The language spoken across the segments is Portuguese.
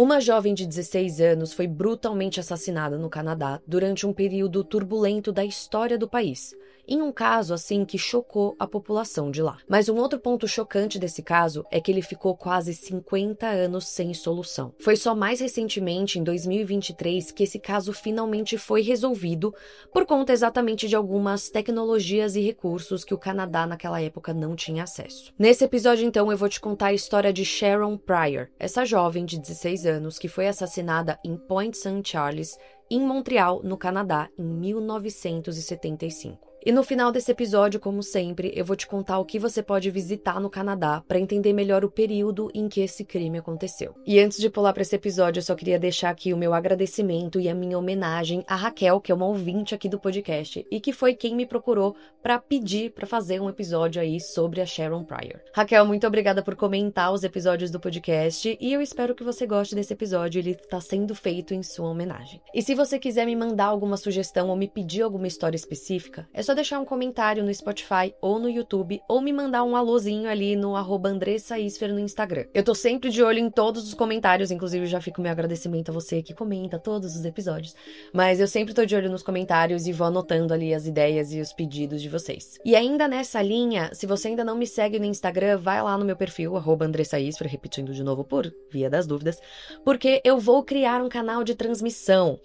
Uma jovem de 16 anos foi brutalmente assassinada no Canadá durante um período turbulento da história do país, em um caso assim que chocou a população de lá. Mas um outro ponto chocante desse caso é que ele ficou quase 50 anos sem solução. Foi só mais recentemente, em 2023, que esse caso finalmente foi resolvido por conta exatamente de algumas tecnologias e recursos que o Canadá naquela época não tinha acesso. Nesse episódio, então, eu vou te contar a história de Sharon Pryor, essa jovem de 16 anos que foi assassinada em Point St. Charles, em Montreal, no Canadá, em 1975. E no final desse episódio, como sempre, eu vou te contar o que você pode visitar no Canadá para entender melhor o período em que esse crime aconteceu. E antes de pular para esse episódio, eu só queria deixar aqui o meu agradecimento e a minha homenagem à Raquel, que é uma ouvinte aqui do podcast e que foi quem me procurou para pedir para fazer um episódio aí sobre a Sharon Pryor. Raquel, muito obrigada por comentar os episódios do podcast e eu espero que você goste desse episódio, ele está sendo feito em sua homenagem. E se você quiser me mandar alguma sugestão ou me pedir alguma história específica, é só deixar um comentário no Spotify ou no YouTube ou me mandar um alôzinho ali no @AndressaIsfer no Instagram. Eu tô sempre de olho em todos os comentários, inclusive já fica o meu agradecimento a você que comenta todos os episódios, mas eu sempre tô de olho nos comentários e vou anotando ali as ideias e os pedidos de vocês. E ainda nessa linha, se você ainda não me segue no Instagram, vai lá no meu perfil, @AndressaIsfer, repetindo de novo por via das dúvidas, porque eu vou criar um canal de transmissão.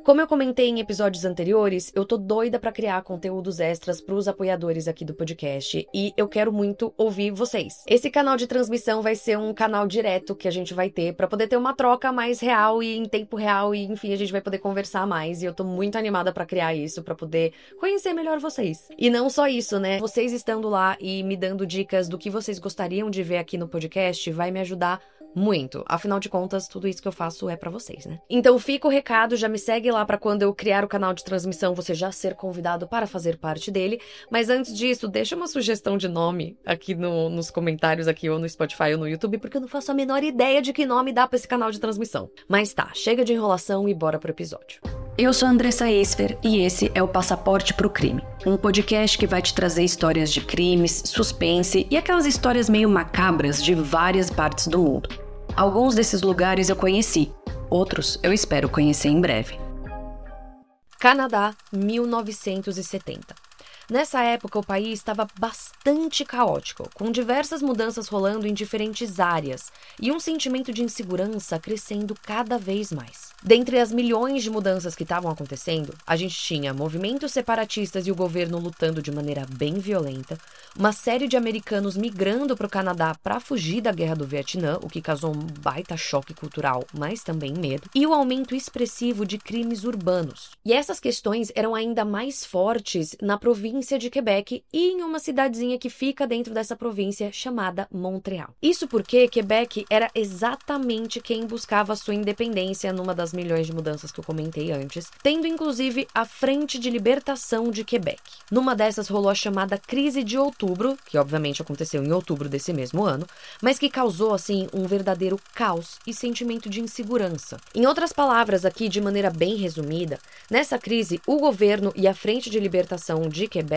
Como eu comentei em episódios anteriores, eu tô doida pra criar conteúdos extras pros apoiadores aqui do podcast e eu quero muito ouvir vocês. Esse canal de transmissão vai ser um canal direto que a gente vai ter pra poder ter uma troca mais real e em tempo real e, enfim, a gente vai poder conversar mais e eu tô muito animada pra criar isso, pra poder conhecer melhor vocês. E não só isso, né? Vocês estando lá e me dando dicas do que vocês gostariam de ver aqui no podcast vai me ajudar muito. Afinal de contas, tudo isso que eu faço é pra vocês, né? Então fica o recado, já me segue lá pra quando eu criar o canal de transmissão, você já ser convidado para fazer parte dele. Mas antes disso, deixa uma sugestão de nome aqui nos comentários aqui, ou no Spotify ou no YouTube, porque eu não faço a menor ideia de que nome dá pra esse canal de transmissão. Mas tá, chega de enrolação e bora pro episódio. Eu sou a Andressa Isfer e esse é o Passaporte pro Crime, um podcast que vai te trazer histórias de crimes, suspense e aquelas histórias meio macabras de várias partes do mundo. Alguns desses lugares eu conheci, outros eu espero conhecer em breve. Canadá, 1970. Nessa época, o país estava bastante caótico, com diversas mudanças rolando em diferentes áreas e um sentimento de insegurança crescendo cada vez mais. Dentre as milhões de mudanças que estavam acontecendo, a gente tinha movimentos separatistas e o governo lutando de maneira bem violenta, uma série de americanos migrando para o Canadá para fugir da Guerra do Vietnã, o que causou um baita choque cultural, mas também medo, e o aumento expressivo de crimes urbanos. E essas questões eram ainda mais fortes na província de Quebec e em uma cidadezinha que fica dentro dessa província chamada Montreal. Isso porque Quebec era exatamente quem buscava sua independência numa das milhões de mudanças que eu comentei antes, tendo inclusive a Frente de Libertação de Quebec. Numa dessas rolou a chamada Crise de Outubro, que obviamente aconteceu em outubro desse mesmo ano, mas que causou assim um verdadeiro caos e sentimento de insegurança. Em outras palavras, aqui de maneira bem resumida, nessa crise o governo e a Frente de Libertação de Quebec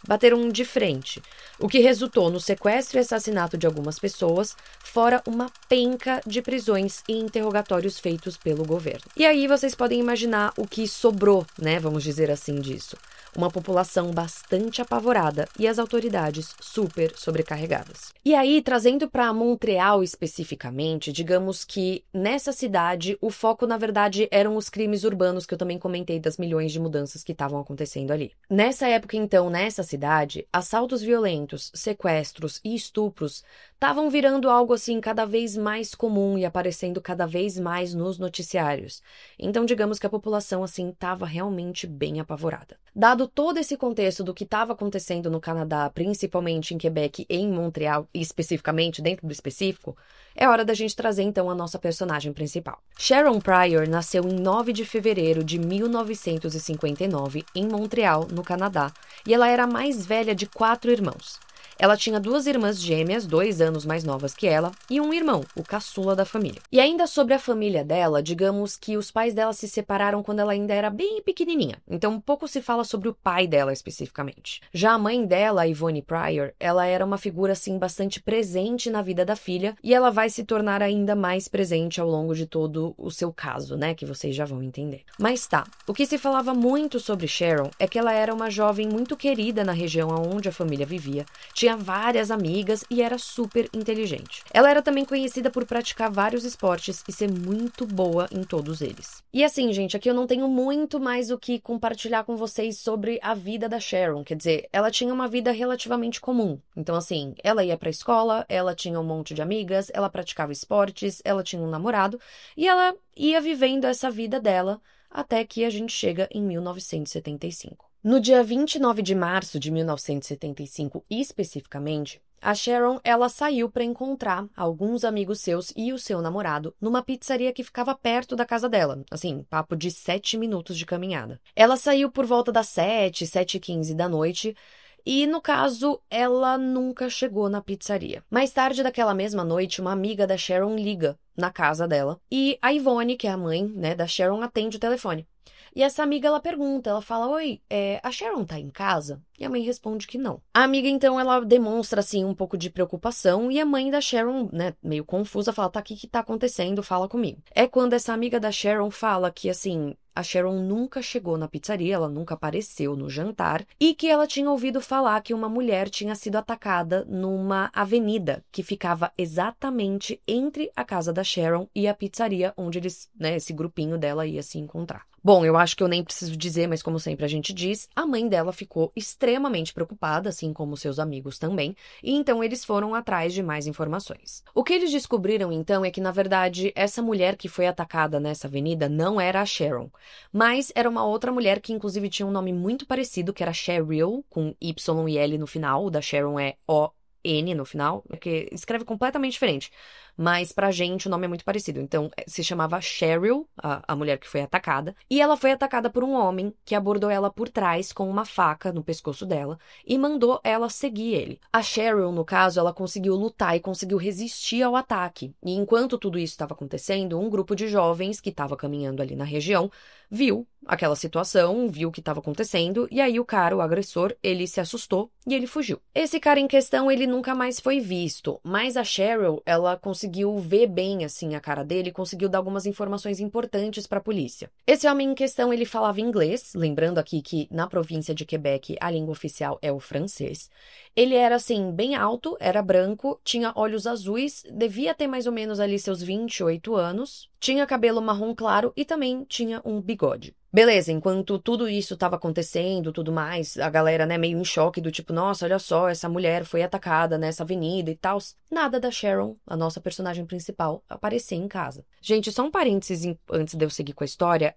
bateram de frente, o que resultou no sequestro e assassinato de algumas pessoas, fora uma penca de prisões e interrogatórios feitos pelo governo. E aí vocês podem imaginar o que sobrou, né, vamos dizer assim, disso. Uma população bastante apavorada e as autoridades super sobrecarregadas. E aí, trazendo para Montreal especificamente, digamos que nessa cidade o foco, na verdade, eram os crimes urbanos que eu também comentei das milhões de mudanças que estavam acontecendo ali. Nessa época, então, nessa cidade, assaltos violentos, sequestros e estupros estavam virando algo assim cada vez mais comum e aparecendo cada vez mais nos noticiários. Então, digamos que a população assim estava realmente bem apavorada. Dado todo esse contexto do que estava acontecendo no Canadá, principalmente em Quebec e em Montreal, e especificamente dentro do específico, é hora da gente trazer então a nossa personagem principal. Sharon Pryor nasceu em 9 de fevereiro de 1959 em Montreal, no Canadá, e ela era a mais velha de 4 irmãos. Ela tinha 2 irmãs gêmeas, 2 anos mais novas que ela, e um irmão, o caçula da família. E ainda sobre a família dela, digamos que os pais dela se separaram quando ela ainda era bem pequenininha, então pouco se fala sobre o pai dela especificamente. Já a mãe dela, a Yvonne Pryor, ela era uma figura assim bastante presente na vida da filha, e ela vai se tornar ainda mais presente ao longo de todo o seu caso, né, que vocês já vão entender. Mas tá, o que se falava muito sobre Sharon é que ela era uma jovem muito querida na região onde a família vivia, tinha várias amigas e era super inteligente. Ela era também conhecida por praticar vários esportes e ser muito boa em todos eles. E assim, gente, aqui eu não tenho muito mais o que compartilhar com vocês sobre a vida da Sharon, quer dizer, ela tinha uma vida relativamente comum. Então assim, ela ia pra escola, ela tinha um monte de amigas, ela praticava esportes, ela tinha um namorado e ela ia vivendo essa vida dela até que a gente chega em 1975. No dia 29 de março de 1975, especificamente, a Sharon, ela saiu para encontrar alguns amigos seus e o seu namorado numa pizzaria que ficava perto da casa dela, assim, papo de 7 minutos de caminhada. Ela saiu por volta das 7h15 da noite, e, no caso, ela nunca chegou na pizzaria. Mais tarde daquela mesma noite, uma amiga da Sharon liga na casa dela e a Yvonne, que é a mãe, né, da Sharon, atende o telefone. E essa amiga, ela pergunta, ela fala, oi, a Sharon tá em casa? E a mãe responde que não. A amiga, então, ela demonstra, assim, um pouco de preocupação e a mãe da Sharon, né, meio confusa, fala, tá, o que tá acontecendo? Fala comigo. É quando essa amiga da Sharon fala que, assim, a Sharon nunca chegou na pizzaria, ela nunca apareceu no jantar e que ela tinha ouvido falar que uma mulher tinha sido atacada numa avenida que ficava exatamente entre a casa da Sharon e a pizzaria onde eles, né, esse grupinho dela ia se encontrar. Bom, eu acho que eu nem preciso dizer, mas como sempre a gente diz, a mãe dela ficou extremamente preocupada, assim como seus amigos também, e então eles foram atrás de mais informações. O que eles descobriram então é que, na verdade, essa mulher que foi atacada nessa avenida não era a Sharon, mas era uma outra mulher que inclusive tinha um nome muito parecido, que era Cheryl, com Y e L no final, o da Sharon é O-N no final, porque escreve completamente diferente. Mas pra gente o nome é muito parecido. Então, se chamava Cheryl, a mulher que foi atacada. E ela foi atacada por um homem que abordou ela por trás com uma faca no pescoço dela e mandou ela seguir ele. A Cheryl, no caso, ela conseguiu lutar e conseguiu resistir ao ataque. E enquanto tudo isso estava acontecendo, um grupo de jovens que estava caminhando ali na região viu aquela situação, viu o que estava acontecendo, e aí o cara, o agressor, ele se assustou e ele fugiu. Esse cara em questão, ele nunca mais foi visto, mas a Cheryl, ela conseguiu ver bem, assim, a cara dele, conseguiu dar algumas informações importantes para a polícia. Esse homem em questão, ele falava inglês, lembrando aqui que na província de Quebec a língua oficial é o francês. Ele era, assim, bem alto, era branco, tinha olhos azuis, devia ter mais ou menos ali seus 28 anos, tinha cabelo marrom claro e também tinha um bigode. Beleza, enquanto tudo isso estava acontecendo, tudo mais, a galera, né, meio em choque do tipo, nossa, olha só, essa mulher foi atacada nessa avenida e tal. Nada da Sharon, a nossa personagem principal, aparecer em casa. Gente, só um parênteses antes de eu seguir com a história,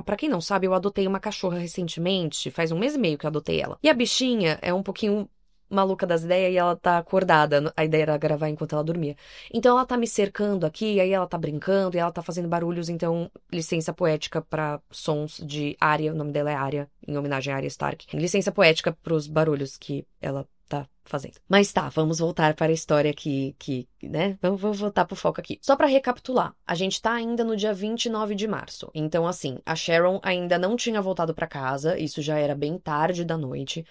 pra quem não sabe, eu adotei uma cachorra recentemente, faz 1 mês e meio que eu adotei ela. E a bichinha é um pouquinho maluca das ideias e ela tá acordada. A ideia era gravar enquanto ela dormia. Então ela tá me cercando aqui, aí ela tá brincando e ela tá fazendo barulhos, então licença poética pra sons de Arya, o nome dela é Arya, em homenagem a Arya Stark. Licença poética pros barulhos que ela tá fazendo. Mas tá, vamos voltar para a história que né? Vamos voltar pro foco aqui. Só pra recapitular, a gente tá ainda no dia 29 de março. Então, assim, a Sharon ainda não tinha voltado pra casa, isso já era bem tarde da noite,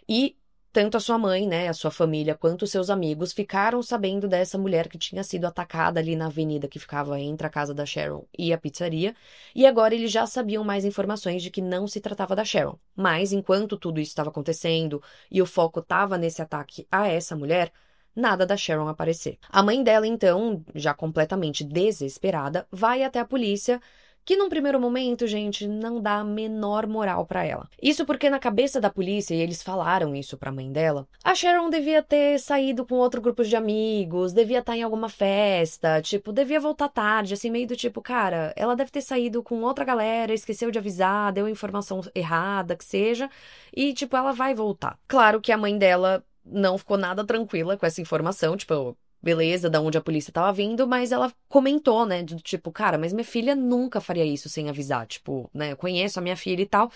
e tanto a sua mãe, né, a sua família, quanto os seus amigos ficaram sabendo dessa mulher que tinha sido atacada ali na avenida que ficava entre a casa da Sharon e a pizzaria, e agora eles já sabiam mais informações de que não se tratava da Sharon. Mas, enquanto tudo isso estava acontecendo e o foco estava nesse ataque a essa mulher, nada da Sharon aparecer. A mãe dela, então, já completamente desesperada, vai até a polícia, que num primeiro momento, gente, não dá a menor moral pra ela. Isso porque na cabeça da polícia, e eles falaram isso pra mãe dela, a Sharon devia ter saído com outro grupo de amigos, devia estar em alguma festa, tipo, devia voltar tarde, assim, meio do tipo, cara, ela deve ter saído com outra galera, esqueceu de avisar, deu informação errada, que seja, e, tipo, ela vai voltar. Claro que a mãe dela não ficou nada tranquila com essa informação, tipo, beleza, da onde a polícia tava vindo, mas ela comentou, né, do tipo, cara, mas minha filha nunca faria isso sem avisar, tipo, né, eu conheço a minha filha e tal,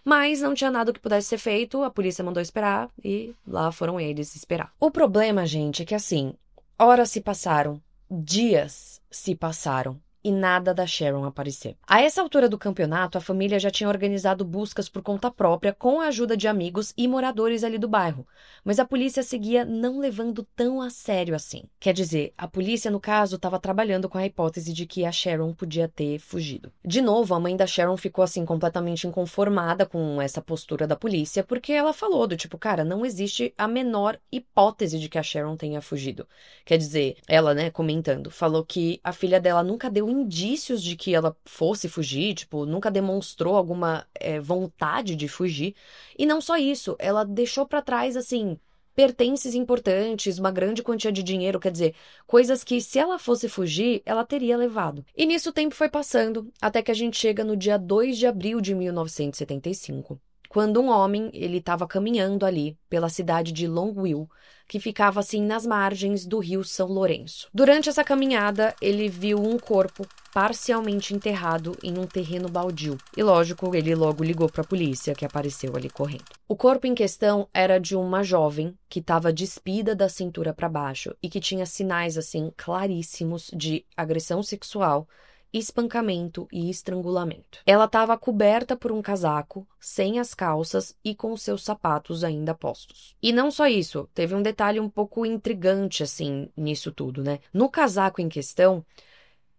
mas não tinha nada que pudesse ser feito, a polícia mandou esperar e lá foram eles esperar. O problema, gente, é que assim, horas se passaram, dias se passaram, e nada da Sharon aparecer. A essa altura do campeonato, a família já tinha organizado buscas por conta própria com a ajuda de amigos e moradores ali do bairro, mas a polícia seguia não levando tão a sério assim. Quer dizer, a polícia, no caso, estava trabalhando com a hipótese de que a Sharon podia ter fugido. De novo, a mãe da Sharon ficou assim completamente inconformada com essa postura da polícia, porque ela falou do tipo, cara, não existe a menor hipótese de que a Sharon tenha fugido. Quer dizer, ela, né, comentando, falou que a filha dela nunca deu indícios de que ela fosse fugir, tipo, nunca demonstrou alguma vontade de fugir. E não só isso, ela deixou pra trás, assim, pertences importantes, uma grande quantia de dinheiro, quer dizer, coisas que se ela fosse fugir, ela teria levado. E nisso o tempo foi passando, até que a gente chega no dia 2 de abril de 1975. Quando um homem, ele estava caminhando ali pela cidade de Longview, que ficava assim nas margens do rio São Lourenço. Durante essa caminhada, ele viu um corpo parcialmente enterrado em um terreno baldio. E lógico, ele logo ligou para a polícia, que apareceu ali correndo. O corpo em questão era de uma jovem que estava despida da cintura para baixo e que tinha sinais assim claríssimos de agressão sexual, espancamento e estrangulamento. Ela estava coberta por um casaco, sem as calças e com seus sapatos ainda postos. E não só isso, teve um detalhe um pouco intrigante assim nisso tudo, né? No casaco em questão,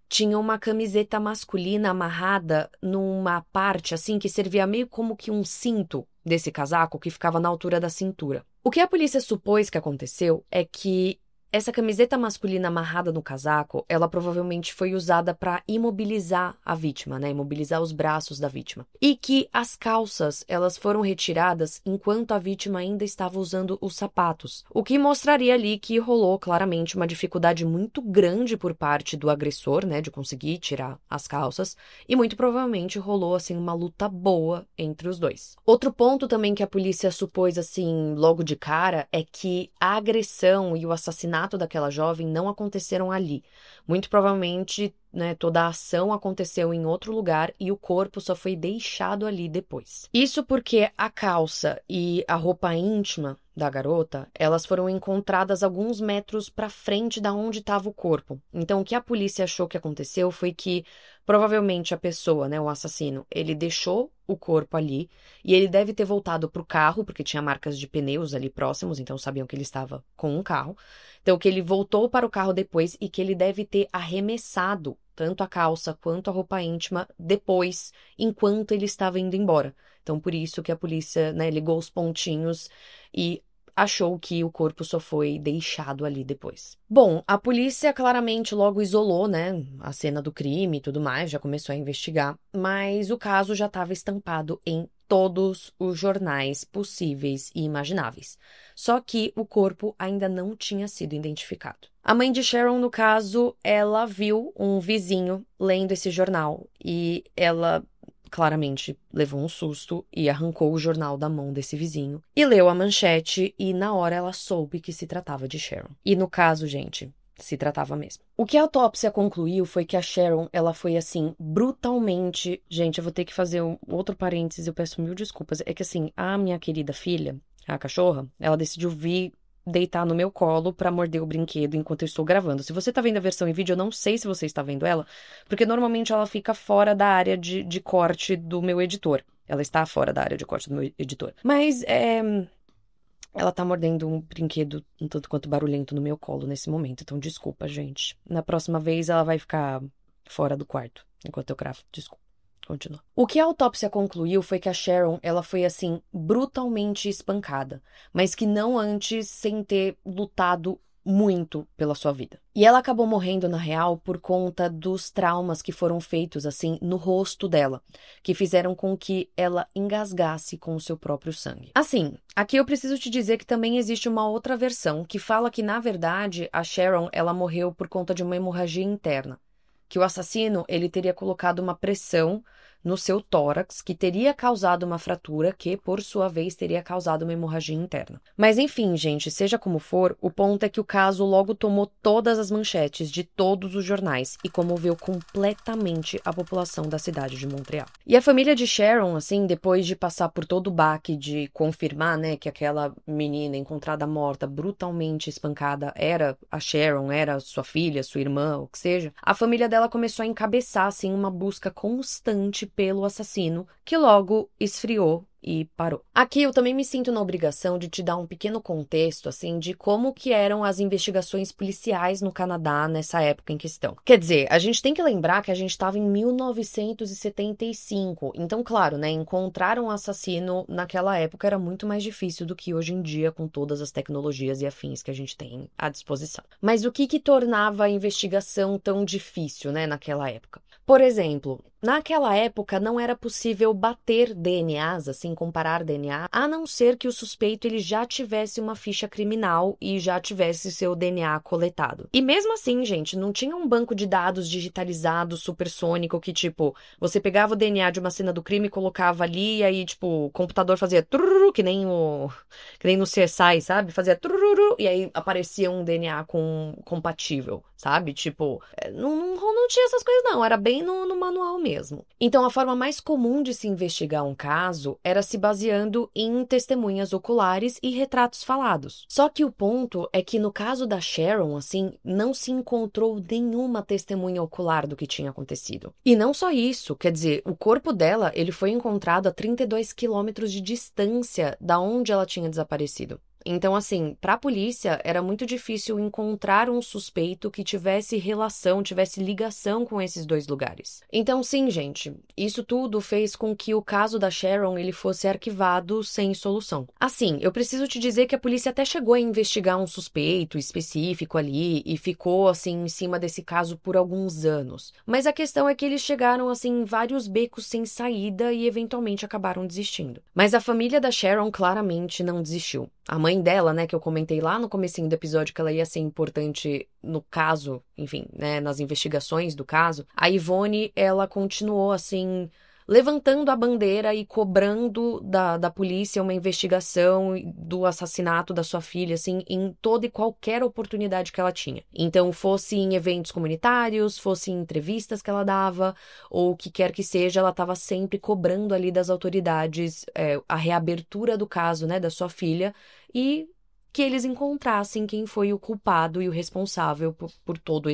tinha uma camiseta masculina amarrada numa parte assim que servia meio como que um cinto desse casaco que ficava na altura da cintura. O que a polícia supôs que aconteceu é que essa camiseta masculina amarrada no casaco, ela provavelmente foi usada para imobilizar a vítima, né? Imobilizar os braços da vítima. E que as calças, elas foram retiradas enquanto a vítima ainda estava usando os sapatos. O que mostraria ali que rolou claramente uma dificuldade muito grande por parte do agressor, né? De conseguir tirar as calças. E muito provavelmente rolou, assim, uma luta boa entre os dois. Outro ponto também que a polícia supôs, assim, logo de cara, é que a agressão e o assassinato daquela jovem não aconteceram ali. Muito provavelmente, né, toda a ação aconteceu em outro lugar e o corpo só foi deixado ali depois. Isso porque a calça e a roupa íntima da garota, elas foram encontradas alguns metros para frente da onde estava o corpo. Então, o que a polícia achou que aconteceu foi que provavelmente a pessoa, né, o assassino, ele deixou o corpo ali e ele deve ter voltado para o carro, porque tinha marcas de pneus ali próximos, então sabiam que ele estava com um carro. Então, que ele voltou para o carro depois e que ele deve ter arremessado tanto a calça quanto a roupa íntima depois, enquanto ele estava indo embora. Então, por isso que a polícia, né, ligou os pontinhos e achou que o corpo só foi deixado ali depois. Bom, a polícia claramente logo isolou, né, a cena do crime e tudo mais, já começou a investigar, mas o caso já estava estampado em todos os jornais possíveis e imagináveis. Só que o corpo ainda não tinha sido identificado. A mãe de Sharon, no caso, ela viu um vizinho lendo esse jornal e ela claramente levou um susto e arrancou o jornal da mão desse vizinho e leu a manchete e na hora ela soube que se tratava de Sharon. E no caso, gente, se tratava mesmo. O que a autópsia concluiu foi que a Sharon, ela foi assim, brutalmente... Gente, eu vou ter que fazer outro parênteses, eu peço mil desculpas. É que assim, a minha querida filha, a cachorra, ela decidiu vir deitar no meu colo pra morder o brinquedo enquanto eu estou gravando. Se você tá vendo a versão em vídeo, eu não sei se você está vendo ela, porque normalmente ela fica fora da área de corte do meu editor. Ela está fora da área de corte do meu editor. Mas, ela tá mordendo um brinquedo um tanto quanto barulhento no meu colo nesse momento, então desculpa, gente. Na próxima vez ela vai ficar fora do quarto, enquanto eu gravo. Desculpa. Continua. O que a autópsia concluiu foi que a Sharon, ela foi assim, brutalmente espancada, mas que não antes sem ter lutado muito pela sua vida. E ela acabou morrendo, na real, por conta dos traumas que foram feitos, assim, no rosto dela, que fizeram com que ela engasgasse com o seu próprio sangue. Assim, aqui eu preciso te dizer que também existe uma outra versão que fala que, na verdade, a Sharon, ela morreu por conta de uma hemorragia interna. Que o assassino, ele teria colocado uma pressão, no seu tórax, que teria causado uma fratura que, por sua vez, teria causado uma hemorragia interna. Mas enfim, gente, seja como for, o ponto é que o caso logo tomou todas as manchetes de todos os jornais e comoveu completamente a população da cidade de Montreal. E a família de Sharon, assim, depois de passar por todo o baque de confirmar, né, que aquela menina encontrada morta, brutalmente espancada, era a Sharon, era sua filha, sua irmã, o que seja, a família dela começou a encabeçar, assim, uma busca constante pelo assassino, que logo esfriou e parou. Aqui eu também me sinto na obrigação de te dar um pequeno contexto, assim, de como que eram as investigações policiais no Canadá nessa época em questão. Quer dizer, a gente tem que lembrar que a gente estava em 1975, então, claro, né, encontrar um assassino naquela época era muito mais difícil do que hoje em dia, com todas as tecnologias e afins que a gente tem à disposição. Mas o que tornava a investigação tão difícil, né, naquela época? Por exemplo, naquela época não era possível bater DNAs, assim, comparar DNA, a não ser que o suspeito ele já tivesse uma ficha criminal e já tivesse seu DNA coletado. E mesmo assim, gente, não tinha um banco de dados digitalizado supersônico que, tipo, você pegava o DNA de uma cena do crime e colocava ali e aí, tipo, o computador fazia trururu, que nem no CSI, sabe? Fazia trururu e aí aparecia um DNA compatível, sabe? Tipo, não tinha essas coisas não, era bem no manual mesmo. Então, a forma mais comum de se investigar um caso era se baseando em testemunhas oculares e retratos falados. Só que o ponto é que no caso da Sharon, assim, não se encontrou nenhuma testemunha ocular do que tinha acontecido. E não só isso, quer dizer, o corpo dela, ele foi encontrado a 32 quilômetros de distância da onde ela tinha desaparecido. Então, assim, para a polícia era muito difícil encontrar um suspeito que tivesse relação, tivesse ligação com esses dois lugares. Então, sim, gente, isso tudo fez com que o caso da Sharon ele fosse arquivado sem solução. Assim, eu preciso te dizer que a polícia até chegou a investigar um suspeito específico ali e ficou, assim, em cima desse caso por alguns anos. Mas a questão é que eles chegaram, assim, em vários becos sem saída e eventualmente acabaram desistindo. Mas a família da Sharon claramente não desistiu. A mãe dela, né, que eu comentei lá no comecinho do episódio que ela ia ser importante no caso, enfim, né, nas investigações do caso, a Yvonne, ela continuou, assim, levantando a bandeira e cobrando da polícia uma investigação do assassinato da sua filha, assim, em toda e qualquer oportunidade que ela tinha. Então, fosse em eventos comunitários, fosse em entrevistas que ela dava, ou o que quer que seja, ela estava sempre cobrando ali das autoridades a reabertura do caso, né, da sua filha, e que eles encontrassem quem foi o culpado e o responsável por todo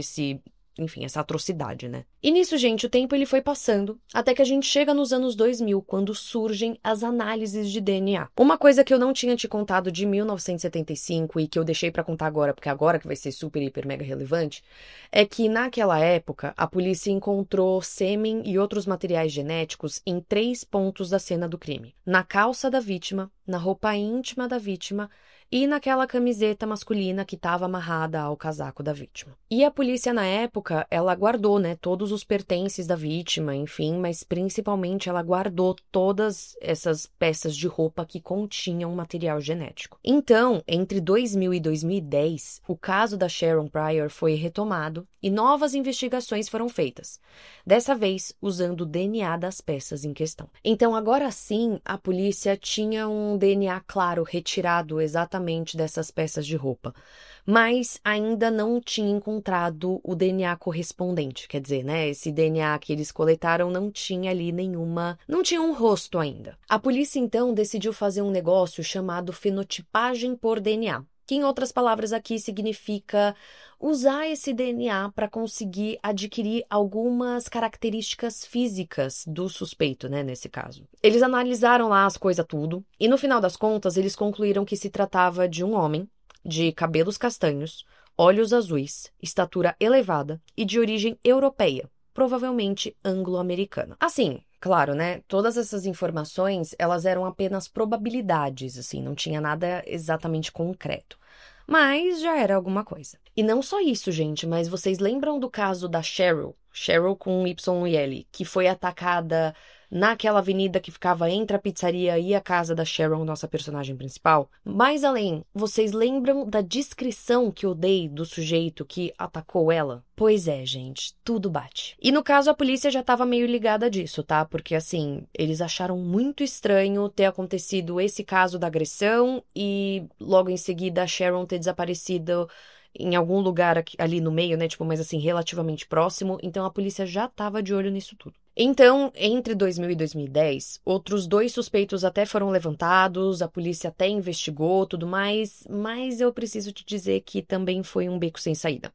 enfim, essa atrocidade, né? E nisso, gente, o tempo ele foi passando, até que a gente chega nos anos 2000, quando surgem as análises de DNA. Uma coisa que eu não tinha te contado de 1975 e que eu deixei pra contar agora, porque agora que vai ser super, hiper, mega relevante, é que naquela época a polícia encontrou sêmen e outros materiais genéticos em 3 pontos da cena do crime. Na calça da vítima, na roupa íntima da vítima e naquela camiseta masculina que estava amarrada ao casaco da vítima. E a polícia, na época, ela guardou, né, todos os pertences da vítima, enfim, mas principalmente ela guardou todas essas peças de roupa que continham material genético. Então, entre 2000 e 2010, o caso da Sharon Pryor foi retomado e novas investigações foram feitas, dessa vez usando o DNA das peças em questão. Então, agora sim, a polícia tinha um DNA claro, retirado exatamente dessas peças de roupa, mas ainda não tinha encontrado o DNA correspondente, quer dizer, né, esse DNA que eles coletaram não tinha ali não tinha um rosto ainda. A polícia, então, decidiu fazer um negócio chamado fenotipagem por DNA, que, em outras palavras aqui, significa usar esse DNA para conseguir adquirir algumas características físicas do suspeito, né, nesse caso. Eles analisaram lá as coisas tudo e, no final das contas, eles concluíram que se tratava de um homem de cabelos castanhos, olhos azuis, estatura elevada e de origem europeia, provavelmente anglo-americana. Assim, claro, né? Todas essas informações, elas eram apenas probabilidades, assim, não tinha nada exatamente concreto. Mas já era alguma coisa. E não só isso, gente, mas vocês lembram do caso da Cheryl? Cheryl com Y e L, que foi atacada naquela avenida que ficava entre a pizzaria e a casa da Sharon, nossa personagem principal. Mais além, vocês lembram da descrição que eu dei do sujeito que atacou ela? Pois é, gente, tudo bate. E no caso, a polícia já tava meio ligada disso, tá? Porque, assim, eles acharam muito estranho ter acontecido esse caso da agressão e logo em seguida a Sharon ter desaparecido em algum lugar aqui, ali no meio, né? Tipo, mas assim, relativamente próximo. Então a polícia já tava de olho nisso tudo. Então, entre 2000 e 2010, outros 2 suspeitos até foram levantados, a polícia até investigou, tudo mais, mas eu preciso te dizer que também foi um beco sem saída.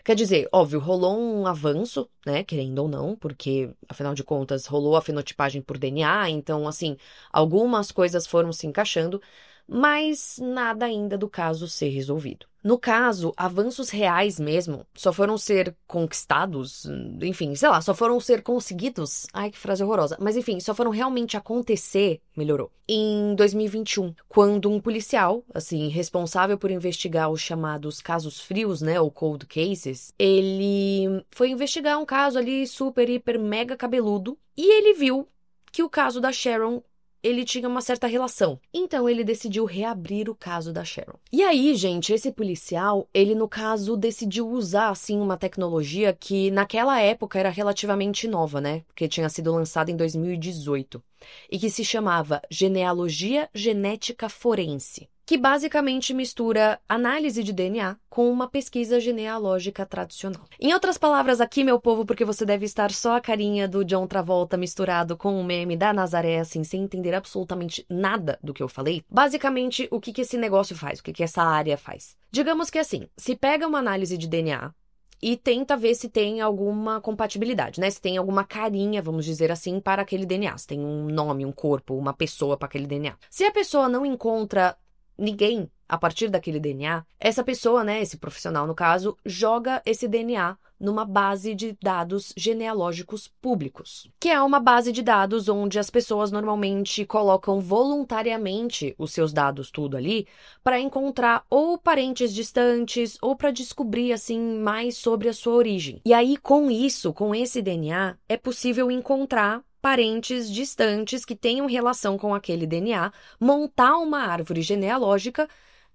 Quer dizer, óbvio, rolou um avanço, né, querendo ou não, porque, afinal de contas, rolou a fenotipagem por DNA, então, assim, algumas coisas foram se encaixando, mas nada ainda do caso ser resolvido. No caso, avanços reais mesmo só foram ser conquistados, enfim, sei lá, só foram ser conseguidos. Ai, que frase horrorosa. Mas enfim, só foram realmente acontecer, melhorou. Em 2021, quando um policial, assim, responsável por investigar os chamados casos frios, né, ou cold cases, ele foi investigar um caso ali super, hiper, mega cabeludo e ele viu que o caso da Sharon ele tinha uma certa relação. Então, ele decidiu reabrir o caso da Sharon. E aí, gente, esse policial, ele, no caso, decidiu usar, assim, uma tecnologia que, naquela época, era relativamente nova, né? Porque tinha sido lançada em 2018. E que se chamava Genealogia Genética Forense, que basicamente mistura análise de DNA com uma pesquisa genealógica tradicional. Em outras palavras aqui, meu povo, porque você deve estar só a carinha do John Travolta misturado com o meme da Nazaré, assim, sem entender absolutamente nada do que eu falei, basicamente, o que esse negócio faz, o que essa área faz? Digamos que assim, se pega uma análise de DNA e tenta ver se tem alguma compatibilidade, né? Se tem alguma carinha, vamos dizer assim, para aquele DNA. Se tem um nome, um corpo, uma pessoa para aquele DNA. Se a pessoa não encontra ninguém a partir daquele DNA, essa pessoa, né, esse profissional no caso, joga esse DNA numa base de dados genealógicos públicos, que é uma base de dados onde as pessoas normalmente colocam voluntariamente os seus dados tudo ali para encontrar ou parentes distantes ou para descobrir assim mais sobre a sua origem. E aí com isso, com esse DNA, é possível encontrar parentes distantes que tenham relação com aquele DNA, montar uma árvore genealógica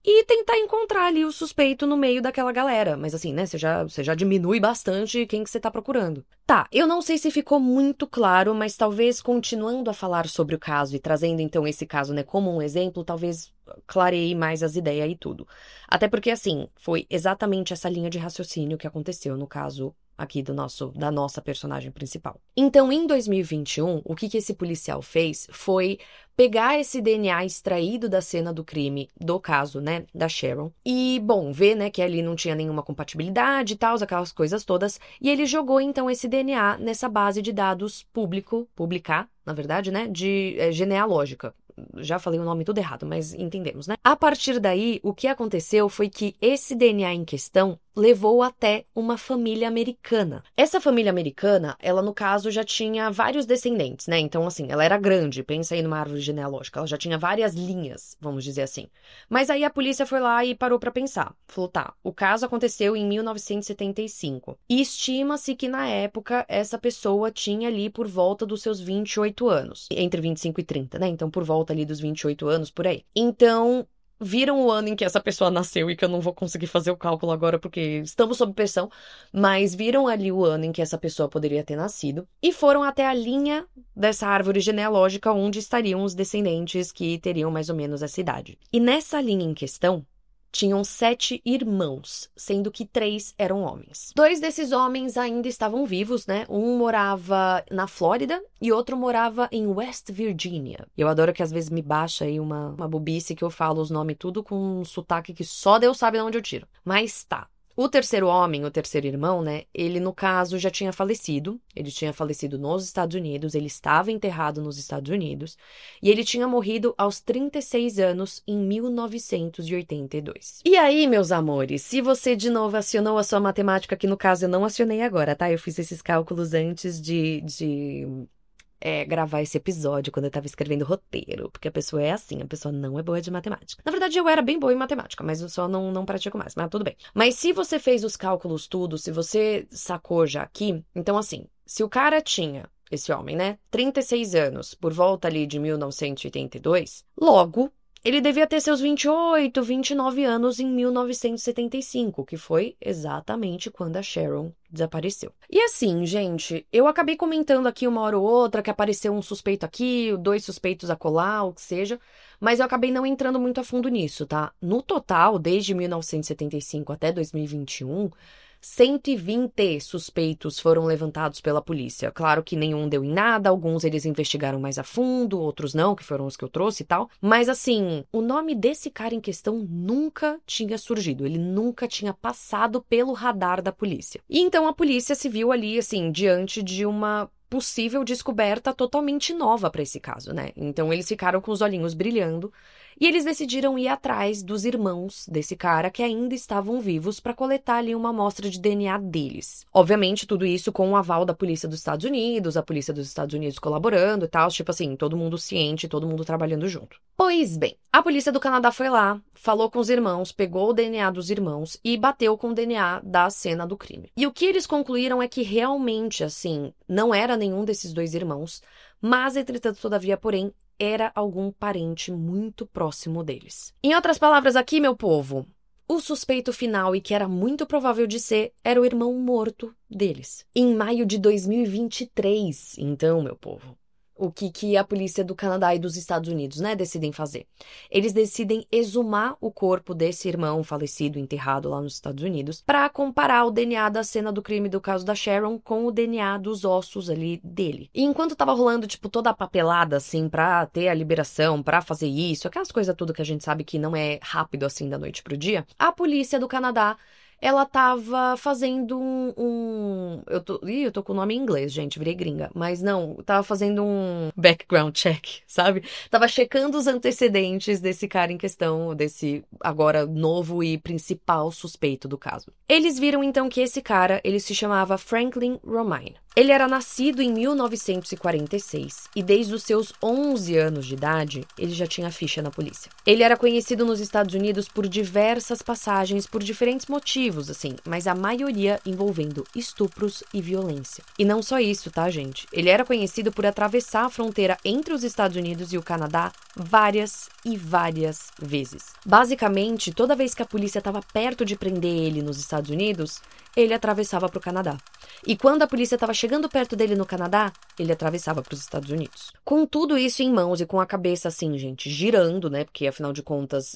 e tentar encontrar ali o suspeito no meio daquela galera. Mas assim, né, você já diminui bastante quem que você tá procurando. Tá, eu não sei se ficou muito claro, mas talvez continuando a falar sobre o caso e trazendo então esse caso, né, como um exemplo, talvez clareie mais as ideias e tudo. Até porque, assim, foi exatamente essa linha de raciocínio que aconteceu no caso aqui da nossa personagem principal. Então, em 2021, o que esse policial fez foi pegar esse DNA extraído da cena do crime, do caso, né, da Sharon, e, bom, ver, né, que ali não tinha nenhuma compatibilidade e tal, aquelas coisas todas, e ele jogou, então, esse DNA nessa base de dados publicar, na verdade, né, de genealógica. Já falei o nome tudo errado, mas entendemos, né? A partir daí, o que aconteceu foi que esse DNA em questão levou até uma família americana. Essa família americana, ela no caso já tinha vários descendentes, né? Então, assim, ela era grande, pensa aí numa árvore genealógica, ela já tinha várias linhas, vamos dizer assim. Mas aí a polícia foi lá e parou pra pensar. Falou, tá, o caso aconteceu em 1975. E estima-se que na época essa pessoa tinha ali por volta dos seus 28 anos. Entre 25 e 30, né? Então, por volta ali dos 28 anos, por aí. Então, viram o ano em que essa pessoa nasceu, e que eu não vou conseguir fazer o cálculo agora porque estamos sob pressão, mas viram ali o ano em que essa pessoa poderia ter nascido e foram até a linha dessa árvore genealógica onde estariam os descendentes que teriam mais ou menos essa idade. E nessa linha em questão, tinham 7 irmãos, sendo que 3 eram homens. 2 desses homens ainda estavam vivos, né? Um morava na Flórida e outro morava em West Virginia. Eu adoro que às vezes me baixa aí uma bobice que eu falo os nomes tudo com um sotaque que só Deus sabe de onde eu tiro. Mas tá. O terceiro homem, o terceiro irmão, né, ele no caso já tinha falecido, ele tinha falecido nos Estados Unidos, ele estava enterrado nos Estados Unidos, e ele tinha morrido aos 36 anos em 1982. E aí, meus amores, se você de novo acionou a sua matemática, que no caso eu não acionei agora, tá? Eu fiz esses cálculos antes de gravar esse episódio quando eu tava escrevendo roteiro, porque a pessoa é assim, a pessoa não é boa de matemática. Na verdade, eu era bem boa em matemática, mas eu só não pratico mais, mas tudo bem. Mas se você fez os cálculos tudo, se você sacou já aqui, então assim, se o cara tinha, esse homem, né, 36 anos, por volta ali de 1982, logo, ele devia ter seus 28, 29 anos em 1975, que foi exatamente quando a Sharon desapareceu. E assim, gente, eu acabei comentando aqui uma hora ou outra que apareceu um suspeito aqui, 2 suspeitos acolá, o que seja, mas eu acabei não entrando muito a fundo nisso, tá? No total, desde 1975 até 2021, 120 suspeitos foram levantados pela polícia. Claro que nenhum deu em nada, alguns eles investigaram mais a fundo, outros não, que foram os que eu trouxe e tal. Mas assim, o nome desse cara em questão nunca tinha surgido, ele nunca tinha passado pelo radar da polícia. E então a polícia se viu ali, assim, diante de uma possível descoberta totalmente nova para esse caso, né? Então eles ficaram com os olhinhos brilhando e eles decidiram ir atrás dos irmãos desse cara que ainda estavam vivos para coletar ali uma amostra de DNA deles. Obviamente, tudo isso com o aval da polícia dos Estados Unidos, a polícia dos Estados Unidos colaborando e tal, tipo assim, todo mundo ciente, todo mundo trabalhando junto. Pois bem, a polícia do Canadá foi lá, falou com os irmãos, pegou o DNA dos irmãos e bateu com o DNA da cena do crime. E o que eles concluíram é que realmente, assim, não era nenhum desses 2 irmãos, mas, entretanto, todavia, porém, era algum parente muito próximo deles. Em outras palavras aqui, meu povo, o suspeito final, e que era muito provável de ser, era o irmão morto deles. Em maio de 2023, então, meu povo, o que a polícia do Canadá e dos Estados Unidos, né, decidem fazer? Eles decidem exumar o corpo desse irmão falecido, enterrado lá nos Estados Unidos, para comparar o DNA da cena do crime do caso da Sharon com o DNA dos ossos ali dele. E enquanto tava rolando, tipo, toda a papelada, assim, pra ter a liberação, pra fazer isso, aquelas coisas tudo que a gente sabe que não é rápido, assim, da noite pro dia, a polícia do Canadá, ela tava fazendo eu tô com o nome em inglês, gente, virei gringa. Mas não, tava fazendo um background check, sabe? Tava checando os antecedentes desse cara em questão, desse agora novo e principal suspeito do caso. Eles viram então que esse cara, ele se chamava Franklin Romine. Ele era nascido em 1946 e desde os seus 11 anos de idade, ele já tinha ficha na polícia. Ele era conhecido nos Estados Unidos por diversas passagens por diferentes motivos, assim, mas a maioria envolvendo estupros e violência. E não só isso, tá, gente? Ele era conhecido por atravessar a fronteira entre os Estados Unidos e o Canadá várias e várias vezes. Basicamente, toda vez que a polícia estava perto de prender ele nos Estados Unidos, ele atravessava para o Canadá. E quando a polícia estava chegando perto dele no Canadá, ele atravessava para os Estados Unidos. Com tudo isso em mãos e com a cabeça assim, gente, girando, né? Porque afinal de contas,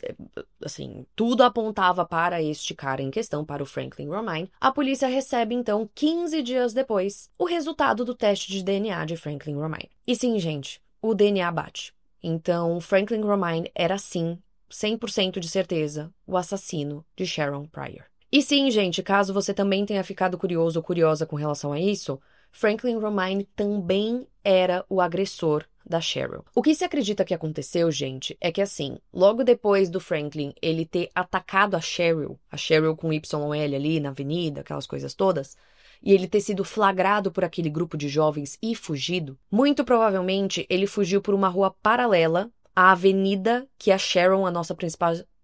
assim, tudo apontava para este cara em questão, para o Franklin Romine. A polícia recebe então, 15 dias depois, o resultado do teste de DNA de Franklin Romine. E sim, gente, o DNA bate. Então, Franklin Romine era sim, 100% de certeza, o assassino de Sharon Pryor. E sim, gente, caso você também tenha ficado curioso ou curiosa com relação a isso, Franklin Romine também era o agressor da Sharon. O que se acredita que aconteceu, gente, é que assim, logo depois do Franklin ele ter atacado a Cheryl com YL ali na avenida, aquelas coisas todas, e ele ter sido flagrado por aquele grupo de jovens e fugido, muito provavelmente ele fugiu por uma rua paralela à avenida que a Sharon, a nossa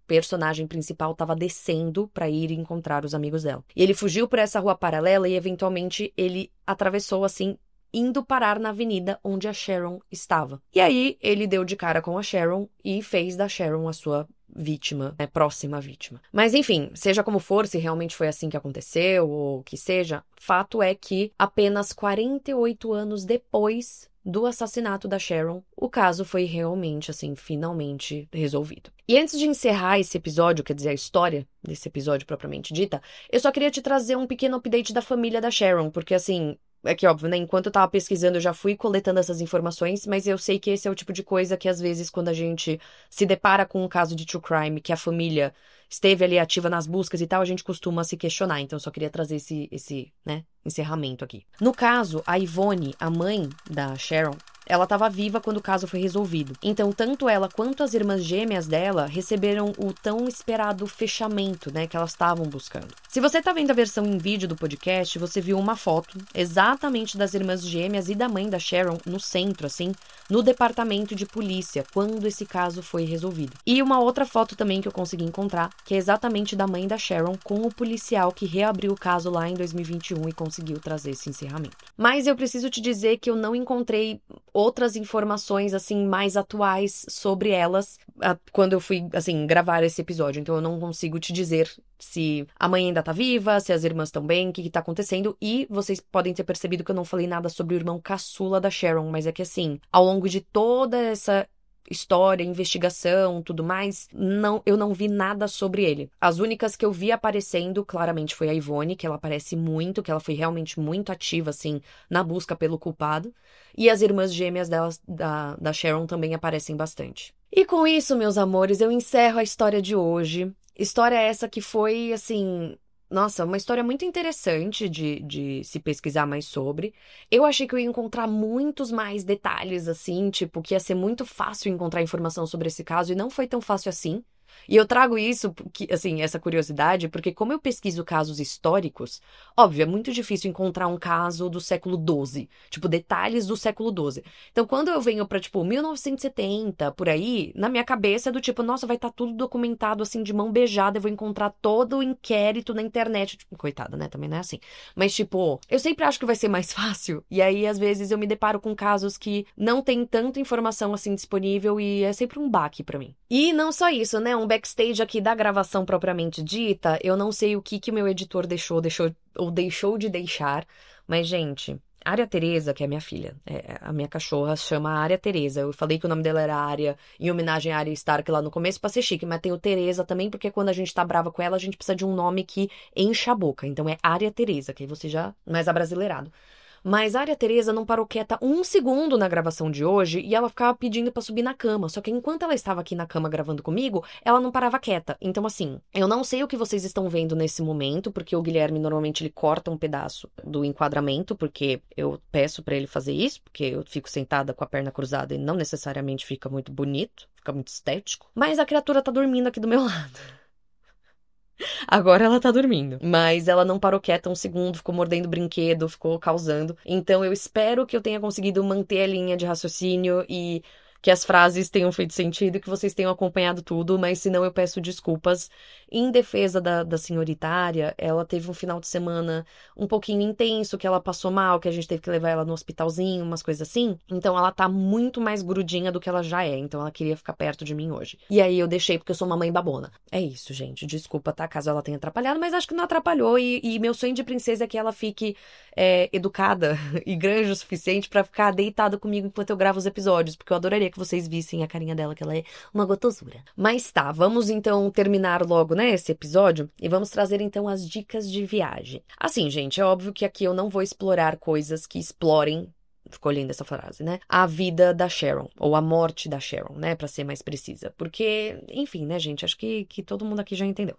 personagem principal, estava descendo para ir encontrar os amigos dela. E ele fugiu por essa rua paralela e, eventualmente, ele atravessou, assim, indo parar na avenida onde a Sharon estava. E aí, ele deu de cara com a Sharon e fez da Sharon a sua vítima, né, próxima vítima. Mas, enfim, seja como for, se realmente foi assim que aconteceu ou que seja, fato é que apenas 48 anos depois do assassinato da Sharon, o caso foi realmente, assim, finalmente resolvido. E antes de encerrar esse episódio, quer dizer, a história desse episódio propriamente dita, eu só queria te trazer um pequeno update da família da Sharon, porque, assim, é que óbvio, né, enquanto eu tava pesquisando, eu já fui coletando essas informações, mas eu sei que esse é o tipo de coisa que, às vezes, quando a gente se depara com um caso de true crime, que a família esteve ali ativa nas buscas e tal, a gente costuma se questionar. Então, eu só queria trazer esse né, encerramento aqui. No caso, a Yvonne, a mãe da Sharon, ela estava viva quando o caso foi resolvido. Então, tanto ela quanto as irmãs gêmeas dela receberam o tão esperado fechamento, né, que elas estavam buscando. Se você tá vendo a versão em vídeo do podcast, você viu uma foto exatamente das irmãs gêmeas e da mãe da Sharon no centro, assim, no departamento de polícia, quando esse caso foi resolvido. E uma outra foto também que eu consegui encontrar, que é exatamente da mãe da Sharon com o policial que reabriu o caso lá em 2021 e conseguiu trazer esse encerramento. Mas eu preciso te dizer que eu não encontrei outras informações, assim, mais atuais sobre elas quando eu fui, assim, gravar esse episódio. Então eu não consigo te dizer se a mãe ainda tá viva, se as irmãs estão bem, o que tá acontecendo. E vocês podem ter percebido que eu não falei nada sobre o irmão caçula da Sharon, mas é que, assim, ao longo de toda essa história, investigação, tudo mais, eu não vi nada sobre ele. As únicas que eu vi aparecendo, claramente, foi a Ivone, que ela aparece muito, que ela foi realmente muito ativa, assim, na busca pelo culpado. E as irmãs gêmeas delas, da Sharon também aparecem bastante. E com isso, meus amores, eu encerro a história de hoje. História essa que foi, assim... Nossa, uma história muito interessante de se pesquisar mais sobre. Eu achei que eu ia encontrar muitos mais detalhes, assim, tipo, que ia ser muito fácil encontrar informação sobre esse caso, e não foi tão fácil assim. E eu trago isso, assim, essa curiosidade, porque como eu pesquiso casos históricos, óbvio, é muito difícil encontrar um caso do século XII, tipo, detalhes do século XII. Então, quando eu venho pra, tipo, 1970, por aí, na minha cabeça é do tipo, nossa, vai estar tudo documentado, assim, de mão beijada, eu vou encontrar todo o inquérito na internet. Tipo, coitada, né? Também não é assim. Mas, tipo, eu sempre acho que vai ser mais fácil. E aí, às vezes, eu me deparo com casos que não tem tanta informação, assim, disponível e é sempre um baque pra mim. E não só isso, né? Um backstage aqui da gravação propriamente dita, eu não sei o que o meu editor deixou de deixar, mas, gente, Área Teresa, que é minha filha, a minha cachorra chama Área Teresa. Eu falei que o nome dela era Área, em homenagem à Arya Stark lá no começo, pra ser chique, mas tem o Teresa também, porque quando a gente tá brava com ela, a gente precisa de um nome que encha a boca. Então é Área Teresa, que aí você já mais abrasileirado. Mas a Área Teresa não parou quieta um segundo na gravação de hoje e ela ficava pedindo pra subir na cama. Só que enquanto ela estava aqui na cama gravando comigo, ela não parava quieta. Então, assim, eu não sei o que vocês estão vendo nesse momento, porque o Guilherme normalmente ele corta um pedaço do enquadramento, porque eu peço pra ele fazer isso, porque eu fico sentada com a perna cruzada e não necessariamente fica muito bonito, fica muito estético. Mas a criatura tá dormindo aqui do meu lado. Agora ela tá dormindo. Mas ela não parou quieta um segundo, ficou mordendo o brinquedo, ficou causando. Então eu espero que eu tenha conseguido manter a linha de raciocínio e que as frases tenham feito sentido e que vocês tenham acompanhado tudo, mas se não eu peço desculpas. Em defesa da senhorita Área, ela teve um final de semana um pouquinho intenso, que ela passou mal, que a gente teve que levar ela no hospitalzinho, umas coisas assim. Então ela tá muito mais grudinha do que ela já é, então ela queria ficar perto de mim hoje. E aí eu deixei porque eu sou uma mãe babona. É isso, gente, desculpa, tá, caso ela tenha atrapalhado, mas acho que não atrapalhou e meu sonho de princesa é que ela fique educada e grande o suficiente pra ficar deitada comigo enquanto eu gravo os episódios, porque eu adoraria que vocês vissem a carinha dela, que ela é uma gotosura. Mas tá, vamos então terminar logo, né, esse episódio e vamos trazer então as dicas de viagem. Assim, gente, é óbvio que aqui eu não vou explorar coisas que explorem, ficou linda essa frase, né, a vida da Sharon, ou a morte da Sharon, né, pra ser mais precisa, porque, enfim, né, gente, acho que todo mundo aqui já entendeu.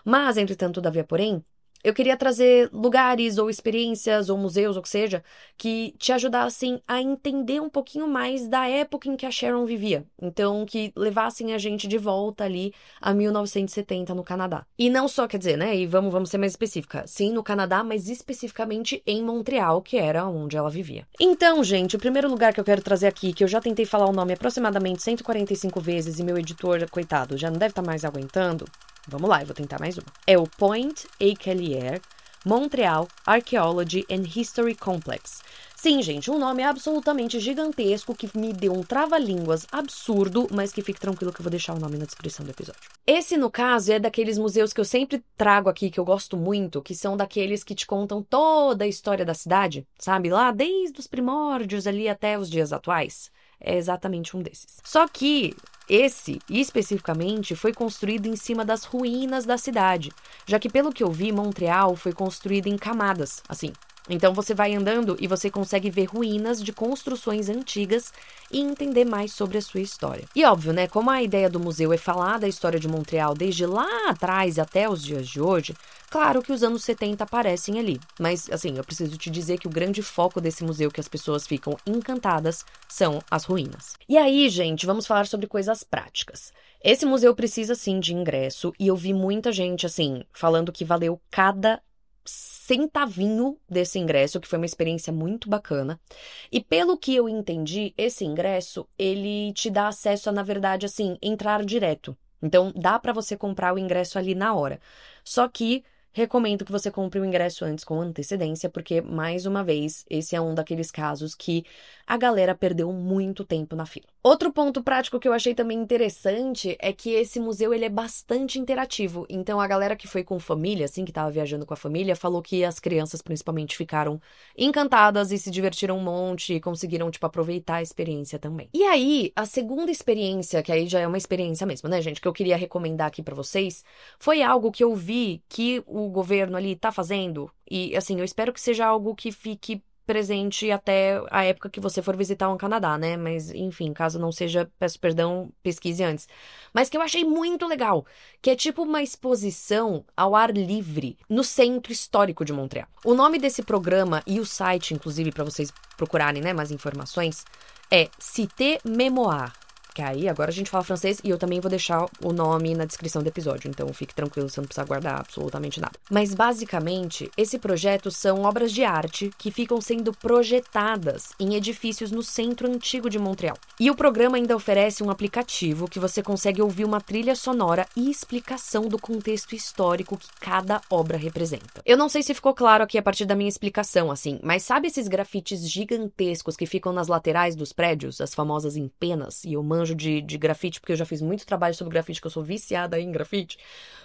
Mas, entretanto, todavia, porém, eu queria trazer lugares ou experiências ou museus, ou que seja, que te ajudassem a entender um pouquinho mais da época em que a Sharon vivia. Então, que levassem a gente de volta ali a 1970 no Canadá. E não só, quer dizer, né, e vamos ser mais específica, sim, no Canadá, mas especificamente em Montreal, que era onde ela vivia. Então, gente, o primeiro lugar que eu quero trazer aqui, que eu já tentei falar o nome aproximadamente 145 vezes e meu editor, coitado, já não deve estar mais aguentando. Vamos lá, eu vou tentar mais uma. É o Point Écalier Montreal Archaeology and History Complex. Sim, gente, um nome absolutamente gigantesco que me deu um trava-línguas absurdo, mas que fique tranquilo que eu vou deixar o nome na descrição do episódio. Esse, no caso, é daqueles museus que eu sempre trago aqui, que eu gosto muito, que são daqueles que te contam toda a história da cidade, sabe? Lá desde os primórdios ali até os dias atuais. É exatamente um desses. Só que esse, especificamente, foi construído em cima das ruínas da cidade, já que, pelo que eu vi, Montreal foi construída em camadas, assim. Então você vai andando e você consegue ver ruínas de construções antigas e entender mais sobre a sua história. E óbvio, né, como a ideia do museu é falar da história de Montreal desde lá atrás até os dias de hoje, claro que os anos 70 aparecem ali. Mas, assim, eu preciso te dizer que o grande foco desse museu que as pessoas ficam encantadas são as ruínas. E aí, gente, vamos falar sobre coisas práticas. Esse museu precisa, sim, de ingresso. E eu vi muita gente, assim, falando que valeu cada centavinho desse ingresso, que foi uma experiência muito bacana. E pelo que eu entendi, esse ingresso, ele te dá acesso a, na verdade, assim, entrar direto. Então, dá pra você comprar o ingresso ali na hora. Só que recomendo que você compre o ingresso antes com antecedência, porque, mais uma vez, esse é um daqueles casos que a galera perdeu muito tempo na fila. Outro ponto prático que eu achei também interessante é que esse museu, ele é bastante interativo. Então, a galera que foi com família, assim, que tava viajando com a família, falou que as crianças, principalmente, ficaram encantadas e se divertiram um monte e conseguiram, tipo, aproveitar a experiência também. E aí, a segunda experiência, que aí já é uma experiência mesmo, né, gente, que eu queria recomendar aqui pra vocês, foi algo que eu vi que o governo ali tá fazendo, e assim, eu espero que seja algo que fique presente até a época que você for visitar o Canadá, né? Mas, enfim, caso não seja, peço perdão, pesquise antes. Mas que eu achei muito legal, que é tipo uma exposição ao ar livre no Centro Histórico de Montreal. O nome desse programa e o site, inclusive, para vocês procurarem, né, mais informações, é Cité Mémoire. Que aí, agora a gente fala francês e eu também vou deixar o nome na descrição do episódio, então fique tranquilo, você não precisa guardar absolutamente nada. Mas, basicamente, esse projeto são obras de arte que ficam sendo projetadas em edifícios no centro antigo de Montreal. E o programa ainda oferece um aplicativo que você consegue ouvir uma trilha sonora e explicação do contexto histórico que cada obra representa. Eu não sei se ficou claro aqui a partir da minha explicação, assim, mas sabe esses grafites gigantescos que ficam nas laterais dos prédios, as famosas empenas, e eu manjo de grafite, porque eu já fiz muito trabalho sobre grafite, que eu sou viciada em grafite,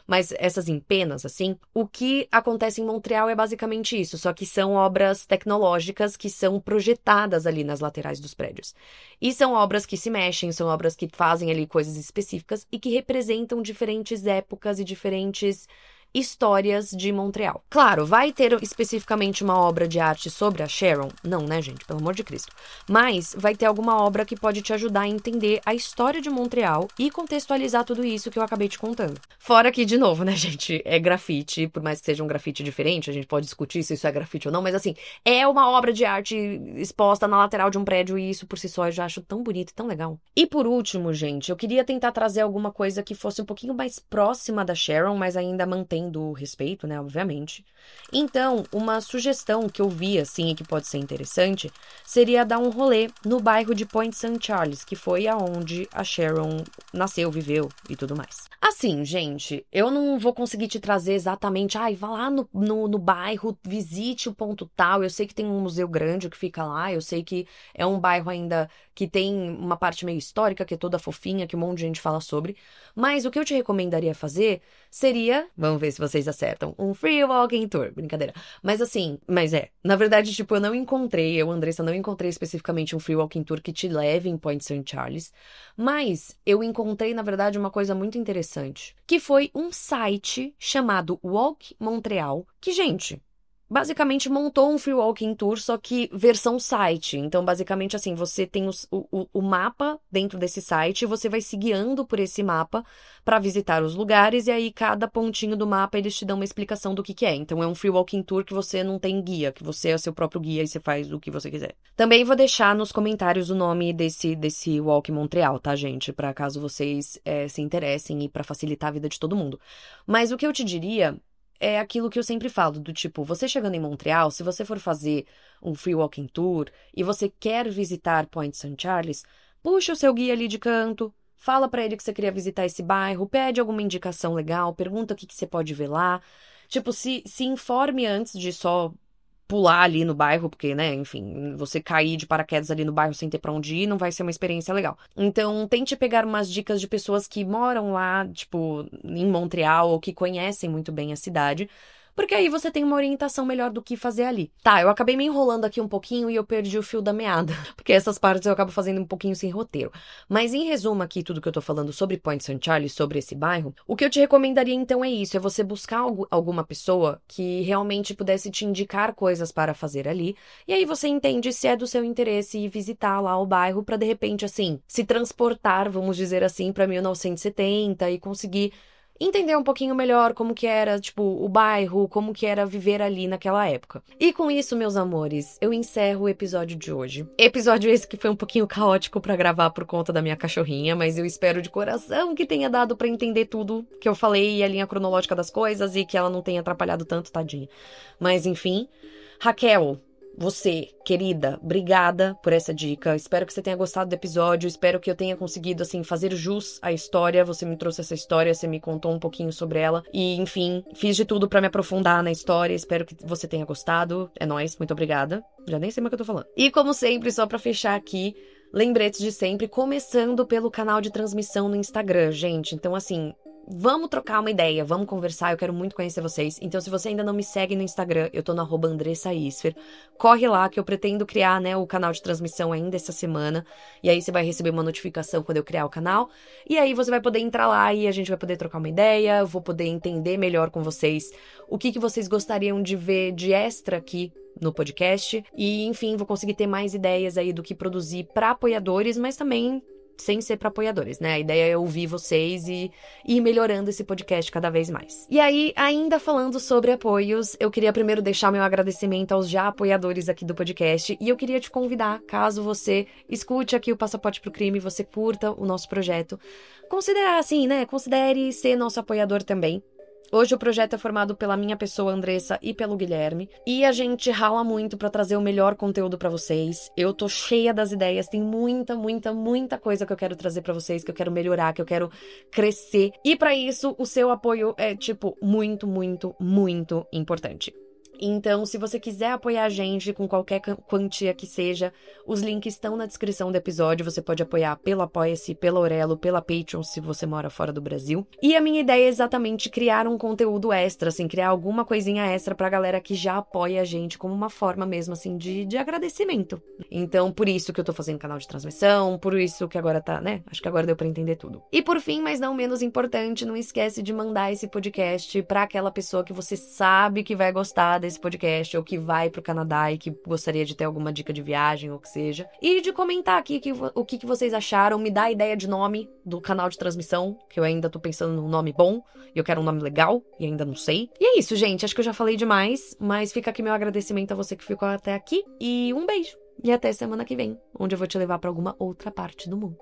mas essas empenas, assim, o que acontece em Montreal é basicamente isso, só que são obras tecnológicas que são projetadas ali nas laterais dos prédios. E são obras que se mexem, são obras que fazem ali coisas específicas e que representam diferentes épocas e diferentes histórias de Montreal. Claro, vai ter especificamente uma obra de arte sobre a Sharon? Não, né, gente? Pelo amor de Cristo. Mas vai ter alguma obra que pode te ajudar a entender a história de Montreal e contextualizar tudo isso que eu acabei te contando. Fora que, de novo, né, gente? É grafite, por mais que seja um grafite diferente, a gente pode discutir se isso é grafite ou não, mas assim, é uma obra de arte exposta na lateral de um prédio e isso por si só eu já acho tão bonito e tão legal. E por último, gente, eu queria tentar trazer alguma coisa que fosse um pouquinho mais próxima da Sharon, mas ainda mantém do respeito, né, obviamente. Então, uma sugestão que eu vi, assim, e que pode ser interessante, seria dar um rolê no bairro de Point St. Charles, que foi aonde a Sharon nasceu, viveu e tudo mais. Assim, gente, eu não vou conseguir te trazer exatamente, vá lá no bairro, visite o ponto tal, eu sei que tem um museu grande que fica lá, eu sei que é um bairro ainda que tem uma parte meio histórica, que é toda fofinha, que um monte de gente fala sobre, mas o que eu te recomendaria fazer seria, vamos ver se vocês acertam, um free walking tour, brincadeira, mas assim, na verdade, tipo, Andressa, não encontrei especificamente um free walking tour que te leve em Point St. Charles, mas eu encontrei, na verdade, uma coisa muito interessante, que foi um site chamado Walk Montreal, que, gente, basicamente montou um free walking tour, só que versão site. Então, basicamente, assim, você tem o mapa dentro desse site e você vai se guiando por esse mapa para visitar os lugares e aí cada pontinho do mapa eles te dão uma explicação do que é. Então, é um free walking tour que você não tem guia, que você é o seu próprio guia e você faz o que você quiser. Também vou deixar nos comentários o nome desse Walk Montreal, tá, gente? Para caso vocês se interessem e para facilitar a vida de todo mundo. Mas o que eu te diria é aquilo que eu sempre falo, do tipo, você chegando em Montreal, se você for fazer um free walking tour e você quer visitar Point St. Charles, puxa o seu guia ali de canto, fala pra ele que você queria visitar esse bairro, pede alguma indicação legal, pergunta o que você pode ver lá. Tipo, se informe antes de só pular ali no bairro, porque, né, enfim, você cair de paraquedas ali no bairro sem ter pra onde ir, não vai ser uma experiência legal. Então, tente pegar umas dicas de pessoas que moram lá, tipo, em Montreal, ou que conhecem muito bem a cidade, porque aí você tem uma orientação melhor do que fazer ali. Tá, eu acabei me enrolando aqui um pouquinho e eu perdi o fio da meada, porque essas partes eu acabo fazendo um pouquinho sem roteiro. Mas em resumo aqui, tudo que eu tô falando sobre Point St. Charles, sobre esse bairro, o que eu te recomendaria então é isso, é você buscar alguma pessoa que realmente pudesse te indicar coisas para fazer ali, e aí você entende se é do seu interesse ir visitar lá o bairro pra de repente, assim, se transportar, vamos dizer assim, pra 1970 e conseguir entender um pouquinho melhor como que era, tipo, o bairro, como que era viver ali naquela época. E com isso, meus amores, eu encerro o episódio de hoje. Episódio esse que foi um pouquinho caótico pra gravar por conta da minha cachorrinha, mas eu espero de coração que tenha dado pra entender tudo que eu falei e a linha cronológica das coisas e que ela não tenha atrapalhado tanto, tadinha. Mas enfim, Raquel, você, querida, obrigada por essa dica. Espero que você tenha gostado do episódio. Espero que eu tenha conseguido, assim, fazer jus à história. Você me trouxe essa história, você me contou um pouquinho sobre ela. E, enfim, fiz de tudo pra me aprofundar na história. Espero que você tenha gostado. É nóis, muito obrigada. Já nem sei mais o que eu tô falando. E, como sempre, só pra fechar aqui, lembretes de sempre, começando pelo canal de transmissão no Instagram, gente. Então, assim, vamos trocar uma ideia, vamos conversar, eu quero muito conhecer vocês. Então, se você ainda não me segue no Instagram, eu tô no @AndressaIsfer. Corre lá, que eu pretendo criar, né, o canal de transmissão ainda essa semana. E aí você vai receber uma notificação quando eu criar o canal. E aí você vai poder entrar lá e a gente vai poder trocar uma ideia. Eu vou poder entender melhor com vocês o que vocês gostariam de ver de extra aqui no podcast. E, enfim, vou conseguir ter mais ideias aí do que produzir para apoiadores, mas também sem ser para apoiadores, né? A ideia é ouvir vocês e ir melhorando esse podcast cada vez mais. E aí, ainda falando sobre apoios, eu queria primeiro deixar meu agradecimento aos já apoiadores aqui do podcast e eu queria te convidar, caso você escute aqui o Passaporte pro Crime, você curta o nosso projeto, considerar assim, né? Considere ser nosso apoiador também. Hoje o projeto é formado pela minha pessoa, Andressa, e pelo Guilherme. E a gente rala muito pra trazer o melhor conteúdo pra vocês. Eu tô cheia das ideias, tem muita coisa que eu quero trazer pra vocês, que eu quero melhorar, que eu quero crescer. E pra isso, o seu apoio é, tipo, muito importante. Então, se você quiser apoiar a gente com qualquer quantia que seja, os links estão na descrição do episódio. Você pode apoiar pelo Apoia-se, pela Orelo, pela Patreon, se você mora fora do Brasil. E a minha ideia é exatamente criar um conteúdo extra, assim, criar alguma coisinha extra pra galera que já apoia a gente como uma forma mesmo, assim, de agradecimento. Então, por isso que eu tô fazendo canal de transmissão, por isso que agora tá, né? Acho que agora deu pra entender tudo. E por fim, mas não menos importante, não esquece de mandar esse podcast pra aquela pessoa que você sabe que vai gostar desse podcast, ou que vai pro Canadá e que gostaria de ter alguma dica de viagem, ou que seja. E de comentar aqui o que vocês acharam, me dá ideia de nome do canal de transmissão, que eu ainda tô pensando num nome bom, e eu quero um nome legal, e ainda não sei. E é isso, gente, acho que eu já falei demais, mas fica aqui meu agradecimento a você que ficou até aqui, e um beijo! E até semana que vem, onde eu vou te levar pra alguma outra parte do mundo.